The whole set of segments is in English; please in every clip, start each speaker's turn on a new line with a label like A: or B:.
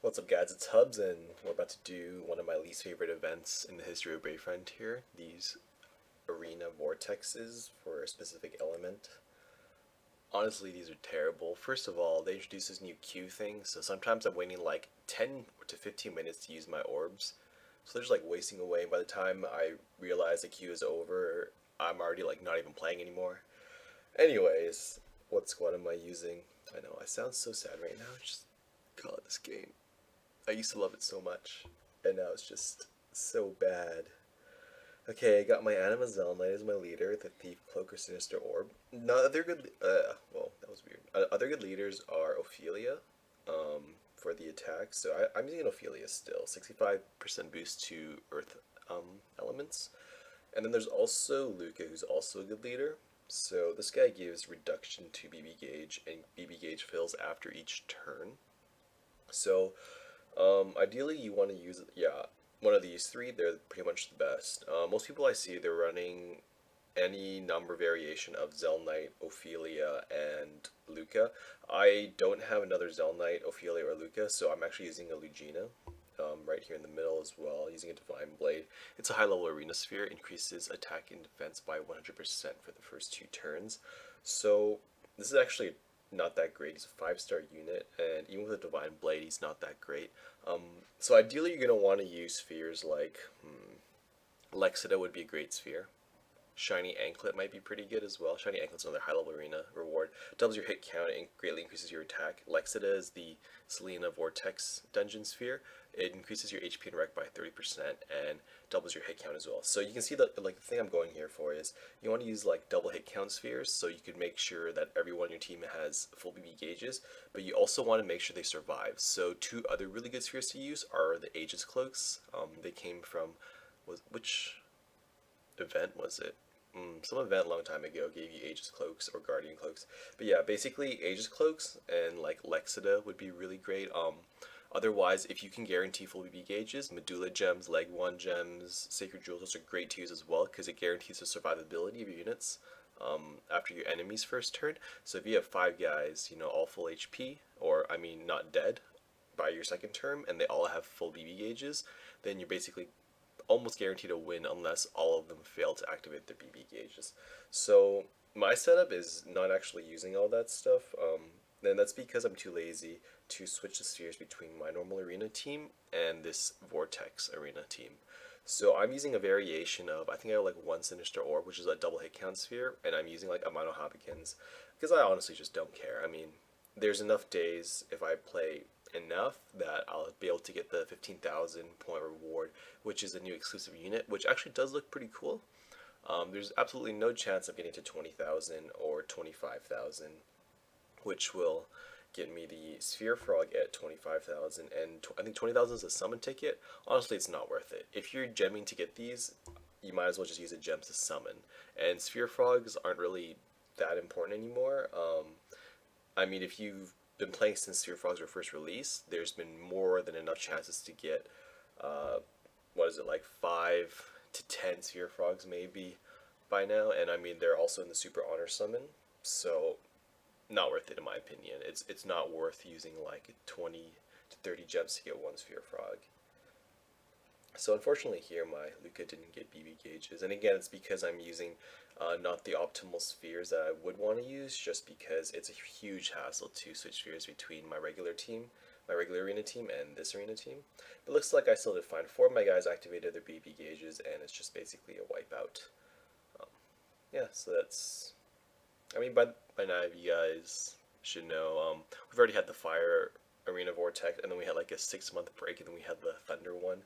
A: What's up, guys? It's Hubs, and we're about to do one of my least favorite events in the history of Brave Frontier. These arena vortexes for a specific element. Honestly, these are terrible. First of all, they introduced this new queue thing, so sometimes I'm waiting like 10 to 15 minutes to use my orbs. So they're just like wasting away. By the time I realize the queue is over, I'm already like not even playing anymore. Anyways, what squad am I using? I know, I sound so sad right now. Just God, this game. I used to love it so much, and now it's just so bad. Okay, I got my Anima Knight as my leader, the Thief, Cloak, or Sinister Orb. No other good, well, that was weird. Other good leaders are Ophelia, for the attack. So I'm using Ophelia still, 65% boost to Earth, elements. And then there's also Luca, who's also a good leader. So this guy gives reduction to BB gauge, and BB gauge fills after each turn. So ideally, you want to use, yeah, one of these three. They're pretty much the best. Most people I see, they're running any number variation of Knight, Ophelia, and Luca. I don't have another Knight, Ophelia, or Luca, so I'm actually using a Lugina. Right here in the middle as well, using a Divine Blade. It's a high level arena sphere, increases attack and defense by 100% for the first 2 turns. So this is actually not that great. He's a 5-star unit, and even with a Divine Blade, he's not that great. So ideally, you're going to want to use spheres like Lexida would be a great sphere. Shiny Anklet might be pretty good as well. Shiny Anklet's another high level arena reward. Doubles your hit count and greatly increases your attack. Lexida is the Selena Vortex dungeon sphere. It increases your HP and Rec by 30% and doubles your hit count as well. So you can see that, like, the thing I'm going here for is you want to use like double hit count spheres, so you could make sure that everyone on your team has full BB gauges, but you also want to make sure they survive. So 2 other really good spheres to use are the Aegis Cloaks. They came from, which event was it? Some event a long time ago gave you Aegis Cloaks or Guardian Cloaks. But yeah, basically Aegis Cloaks and like Lexida would be really great. Otherwise, if you can guarantee full BB gauges, Medulla Gems, Leg 1 Gems, Sacred Jewels, those are great to use as well because it guarantees the survivability of your units after your enemy's first turn. So if you have 5 guys, you know, all full HP, or I mean not dead, by your second term, and they all have full BB gauges, then you're basically almost guaranteed to win unless all of them fail to activate their BB gauges. So my setup is not actually using all that stuff. And that's because I'm too lazy to switch the spheres between my normal arena team and this Vortex arena team. So I'm using a variation of, I think I have like 1 Sinister Orb, which is a double hit count sphere, and I'm using like a Mono Hobbickins because I honestly just don't care. I mean, there's enough days if I play enough that I'll be able to get the 15,000 point reward, which is a new exclusive unit, which actually does look pretty cool. There's absolutely no chance of getting to 20,000 or 25,000, which will get me the Sphere Frog at 25,000, and I think 20,000 is a summon ticket. Honestly, it's not worth it. If you're gemming to get these, you might as well just use a gem to summon. And Sphere Frogs aren't really that important anymore. I mean, if you've been playing since Sphere Frogs were first released, there's been more than enough chances to get, what is it, like 5 to 10 Sphere Frogs maybe by now. And I mean, they're also in the Super Honor Summon, so not worth it in my opinion. It's not worth using like 20 to 30 gems to get 1 Sphere Frog. So unfortunately here my Luca didn't get BB gauges, and again it's because I'm using not the optimal spheres that I would want to use, just because it's a huge hassle to switch spheres between my regular team, my regular arena team, and this arena team. But it looks like I still did fine. 4 of my guys activated their BB gauges, and it's just basically a wipeout. Yeah, so that's, I mean, by now you guys should know, we've already had the Fire Arena Vortex, and then we had like a 6-month break, and then we had the Thunder one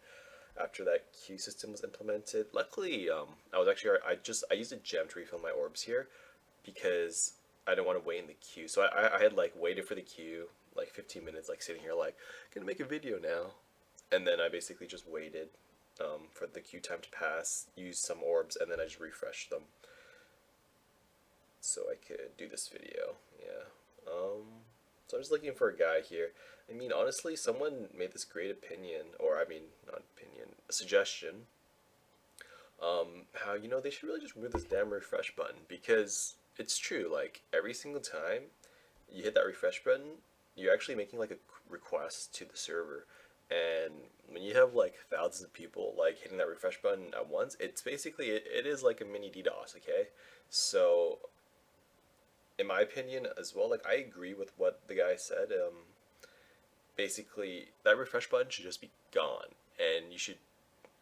A: after that queue system was implemented. Luckily, I used a gem to refill my orbs here because I didn't want to wait in the queue. So I had like waited for the queue like 15 minutes, like sitting here like gonna make a video now, and then I basically just waited for the queue time to pass, used some orbs, and then I just refreshed them so I could do this video. Yeah. So I'm just looking for a guy here. I mean, honestly, someone made this great opinion, or I mean, not opinion, a suggestion. How, you know, they should really just remove this damn refresh button, because it's true, like, every single time you hit that refresh button, you're actually making like a request to the server, and when you have like thousands of people like hitting that refresh button at once, it's basically it is like a mini DDoS. Okay, so in my opinion as well, like I agree with what the guy said. Basically, that refresh button should just be gone, and you should.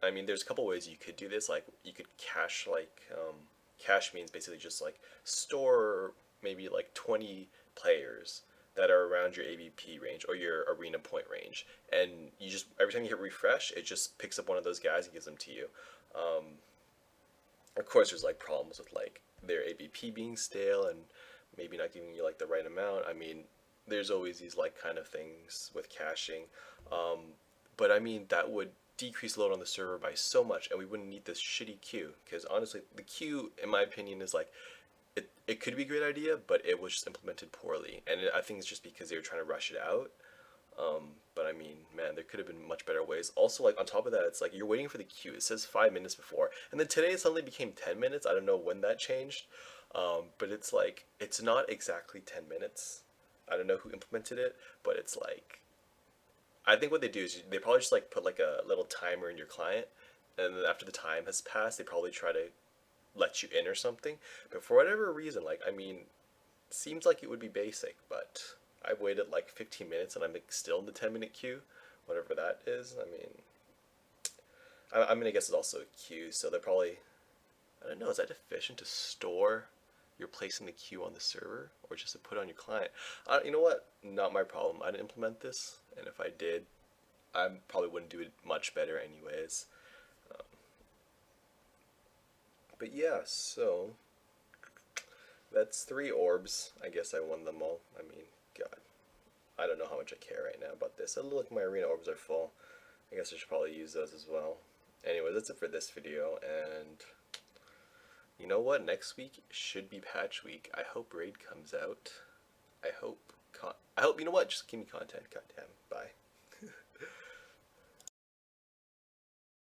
A: I mean, there's a couple ways you could do this. Like you could cache, cache means basically just like store maybe like 20 players that are around your AVP range or your arena point range, and you just every time you hit refresh, it just picks up one of those guys and gives them to you. Um, of course, there's like problems with like their AVP being stale and maybe not giving you like the right amount. I mean, there's always these like kind of things with caching, um, but I mean that would decrease load on the server by so much, and we wouldn't need this shitty queue. Because honestly, the queue, in my opinion, is like it could be a great idea, but it was just implemented poorly, and I think it's just because they were trying to rush it out. But I mean, man, there could have been much better ways. Also, like on top of that, it's like you're waiting for the queue. It says 5 minutes before, and then today it suddenly became 10 minutes. I don't know when that changed, but it's like it's not exactly 10 minutes. I don't know who implemented it, but it's like I think what they do is they probably just like put like a little timer in your client, and then after the time has passed, they probably try to let you in or something. But for whatever reason, like I mean, seems like it would be basic, but I've waited like 15 minutes and I'm like still in the 10-minute queue, whatever that is. I mean, I'm gonna guess it's also a queue, so they're probably, I don't know, is that efficient to store your place in the queue on the server or just to put on your client? You know what? Not my problem. I didn't implement this, and if I did, I probably wouldn't do it much better anyways. Um, but yeah, so that's 3 orbs. I guess I won them all. I mean, God, I don't know how much I care right now about this. Oh, look, my arena orbs are full. I guess I should probably use those as well. Anyway, that's it for this video, and you know what? Next week should be patch week. I hope raid comes out. I hope, you know what? Just give me content. Goddamn. Bye.